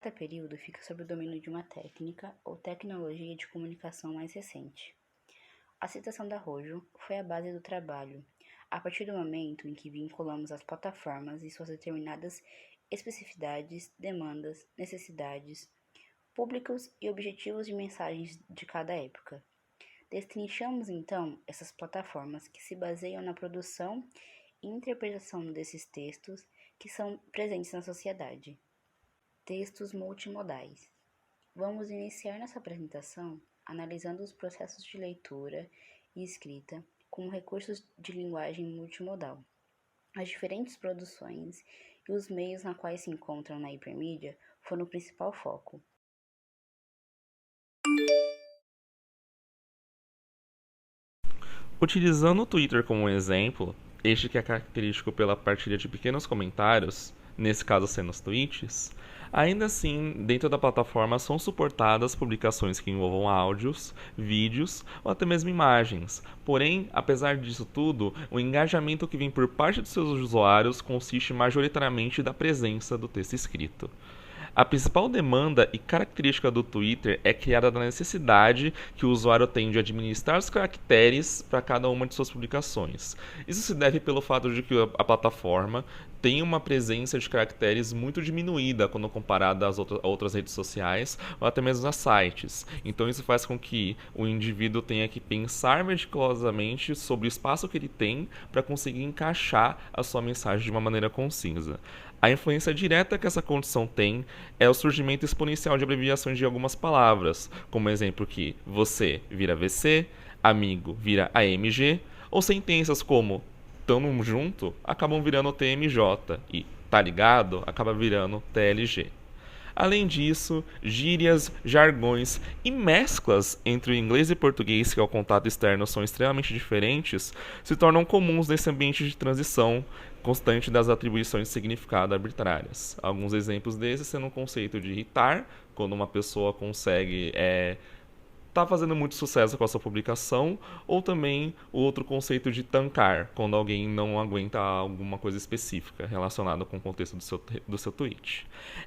Cada período fica sob o domínio de uma técnica ou tecnologia de comunicação mais recente. A citação da Rojo foi a base do trabalho, a partir do momento em que vinculamos as plataformas e suas determinadas especificidades, demandas, necessidades, públicos e objetivos de mensagens de cada época. Destrinchamos então essas plataformas que se baseiam na produção e interpretação desses textos que são presentes na sociedade. Textos multimodais. Vamos iniciar nossa apresentação analisando os processos de leitura e escrita com recursos de linguagem multimodal. As diferentes produções e os meios na quais se encontram na hipermídia foram o principal foco. Utilizando o Twitter como exemplo, este que é característico pela partilha de pequenos comentários, nesse caso sendo os tweets, ainda assim, dentro da plataforma são suportadas publicações que envolvam áudios, vídeos ou até mesmo imagens. Porém, apesar disso tudo, o engajamento que vem por parte dos seus usuários consiste majoritariamente da presença do texto escrito. A principal demanda e característica do Twitter é criada da necessidade que o usuário tem de administrar os caracteres para cada uma de suas publicações. Isso se deve pelo fato de que a plataforma tem uma presença de caracteres muito diminuída quando comparada às outras redes sociais ou até mesmo a sites. Então isso faz com que o indivíduo tenha que pensar meticulosamente sobre o espaço que ele tem para conseguir encaixar a sua mensagem de uma maneira concisa. A influência direta que essa condição tem é o surgimento exponencial de abreviações de algumas palavras, como exemplo que você vira VC, amigo vira AMG, ou sentenças como tamo junto acabam virando TMJ e tá ligado acaba virando TLG. Além disso, gírias, jargões e mesclas entre o inglês e português, que é o contato externo, são extremamente diferentes, se tornam comuns nesse ambiente de transição constante das atribuições de significado arbitrárias. Alguns exemplos desses sendo o conceito de irritar, quando uma pessoa consegue tá fazendo muito sucesso com a sua publicação, ou também o outro conceito de tancar, quando alguém não aguenta alguma coisa específica relacionada com o contexto do seu tweet.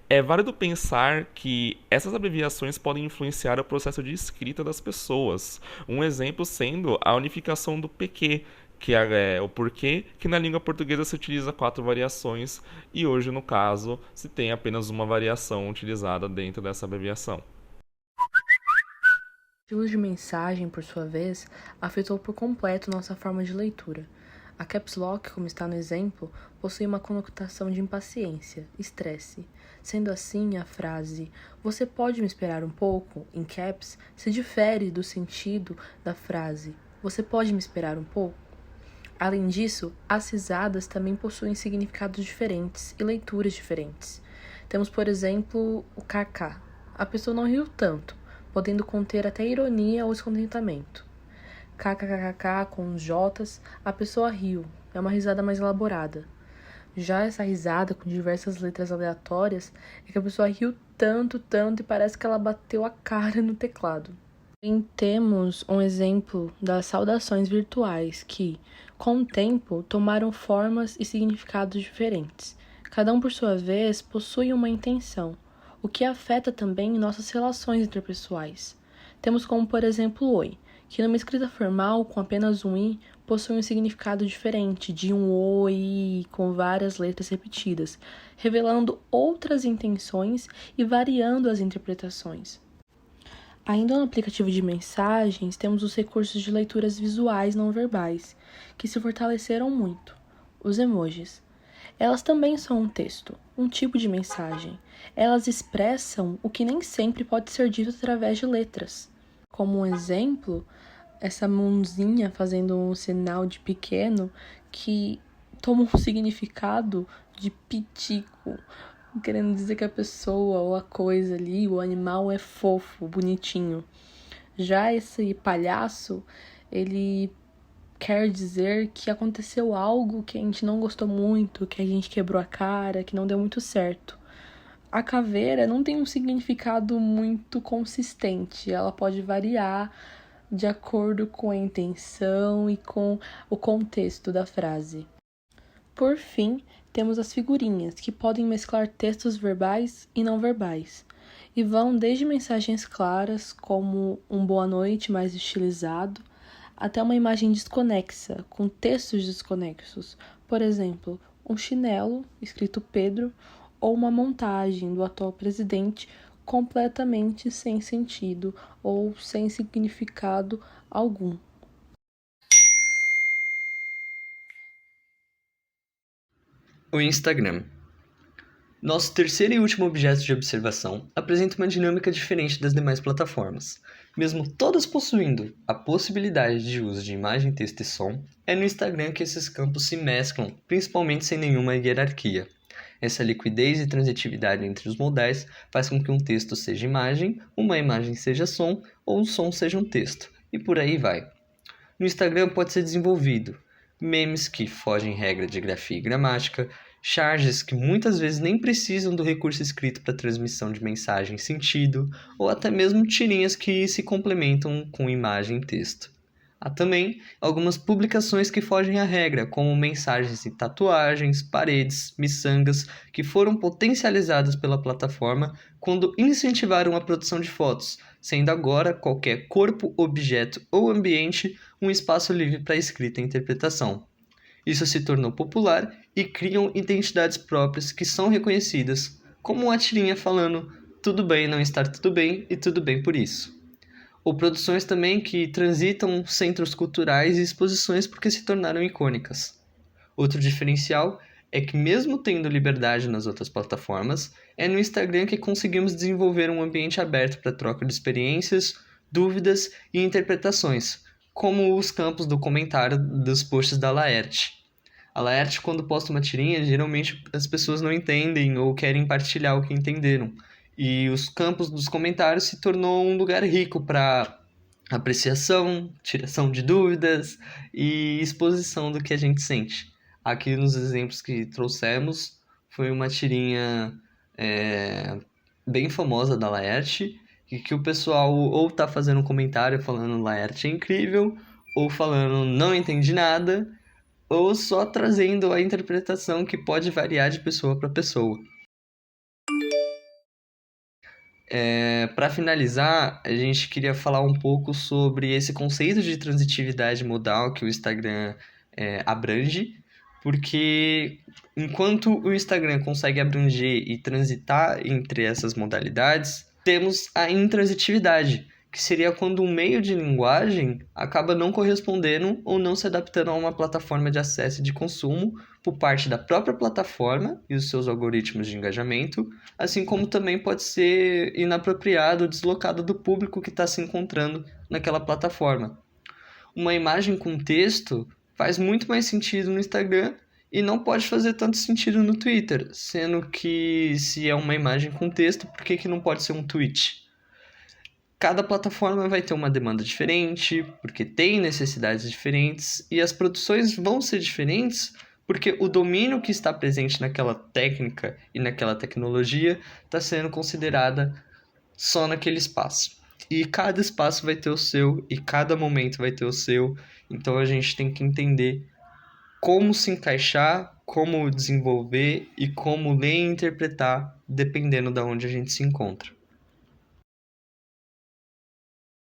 É válido pensar que essas abreviações podem influenciar o processo de escrita das pessoas. Um exemplo sendo a unificação do PQ, que é o porquê que na língua portuguesa se utiliza 4 variações e hoje, no caso, se tem apenas uma variação utilizada dentro dessa abreviação. O estilo de mensagem, por sua vez, afetou por completo nossa forma de leitura. A caps lock, como está no exemplo, possui uma conotação de impaciência, estresse. Sendo assim, a frase "você pode me esperar um pouco?" em caps se difere do sentido da frase "você pode me esperar um pouco?" Além disso, as risadas também possuem significados diferentes e leituras diferentes. Temos, por exemplo, o KK. A pessoa não riu tanto, podendo conter até ironia ou descontentamento. KKKK com os J's, a pessoa riu, é uma risada mais elaborada. Já essa risada com diversas letras aleatórias é que a pessoa riu tanto e parece que ela bateu a cara no teclado. E temos um exemplo das saudações virtuais que, com o tempo, tomaram formas e significados diferentes. Cada um, por sua vez, possui uma intenção, o que afeta também nossas relações interpessoais. Temos como, por exemplo, o oi, que numa escrita formal, com apenas um i, possui um significado diferente de um oi com várias letras repetidas, revelando outras intenções e variando as interpretações. Ainda no aplicativo de mensagens, temos os recursos de leituras visuais não verbais, que se fortaleceram muito. Os emojis. Elas também são um texto, um tipo de mensagem. Elas expressam o que nem sempre pode ser dito através de letras. Como um exemplo, essa mãozinha fazendo um sinal de pequeno que toma um significado de pitico, querendo dizer que a pessoa ou a coisa ali, o animal é fofo, bonitinho. Já esse palhaço, ele quer dizer que aconteceu algo que a gente não gostou muito, que a gente quebrou a cara, que não deu muito certo. A caveira não tem um significado muito consistente, ela pode variar de acordo com a intenção e com o contexto da frase. Por fim, temos as figurinhas, que podem mesclar textos verbais e não verbais, e vão desde mensagens claras, como um boa noite mais estilizado, até uma imagem desconexa, com textos desconexos, por exemplo, um chinelo, escrito Pedro, ou uma montagem do atual presidente completamente sem sentido ou sem significado algum. O Instagram. Nosso terceiro e último objeto de observação apresenta uma dinâmica diferente das demais plataformas. Mesmo todas possuindo a possibilidade de uso de imagem, texto e som, é no Instagram que esses campos se mesclam, principalmente sem nenhuma hierarquia. Essa liquidez e transitividade entre os modais faz com que um texto seja imagem, uma imagem seja som ou um som seja um texto, e por aí vai. No Instagram pode ser desenvolvido memes que fogem regra de grafia e gramática, charges que muitas vezes nem precisam do recurso escrito para transmissão de mensagem e sentido, ou até mesmo tirinhas que se complementam com imagem e texto. Há também algumas publicações que fogem à regra, como mensagens em tatuagens, paredes, miçangas, que foram potencializadas pela plataforma quando incentivaram a produção de fotos, sendo agora qualquer corpo, objeto ou ambiente um espaço livre para escrita e interpretação. Isso se tornou popular e criam identidades próprias que são reconhecidas, como uma tirinha falando tudo bem não estar tudo bem e tudo bem por isso. Ou produções também que transitam centros culturais e exposições porque se tornaram icônicas. Outro diferencial é que, mesmo tendo liberdade nas outras plataformas, é no Instagram que conseguimos desenvolver um ambiente aberto para troca de experiências, dúvidas e interpretações, como os campos do comentário dos posts da Laerte. A Laerte, quando posta uma tirinha, geralmente as pessoas não entendem ou querem partilhar o que entenderam. E os campos dos comentários se tornou um lugar rico para apreciação, tiração de dúvidas e exposição do que a gente sente. Aqui nos exemplos que trouxemos, foi uma tirinha bem famosa da Laerte, e que o pessoal ou tá fazendo um comentário falando Laerte é incrível, ou falando não entendi nada, ou só trazendo a interpretação que pode variar de pessoa para pessoa. Para finalizar, a gente queria falar um pouco sobre esse conceito de transitividade modal que o Instagram abrange, porque enquanto o Instagram consegue abranger e transitar entre essas modalidades, temos a intransitividade, que seria quando um meio de linguagem acaba não correspondendo ou não se adaptando a uma plataforma de acesso e de consumo por parte da própria plataforma e os seus algoritmos de engajamento, assim como também pode ser inapropriado ou deslocado do público que está se encontrando naquela plataforma. Uma imagem com texto faz muito mais sentido no Instagram e não pode fazer tanto sentido no Twitter, sendo que se é uma imagem com texto, por que não pode ser um tweet? Cada plataforma vai ter uma demanda diferente, porque tem necessidades diferentes, e as produções vão ser diferentes porque o domínio que está presente naquela técnica e naquela tecnologia está sendo considerada só naquele espaço. E cada espaço vai ter o seu, e cada momento vai ter o seu, então a gente tem que entender como se encaixar, como desenvolver e como ler e interpretar, dependendo de onde a gente se encontra.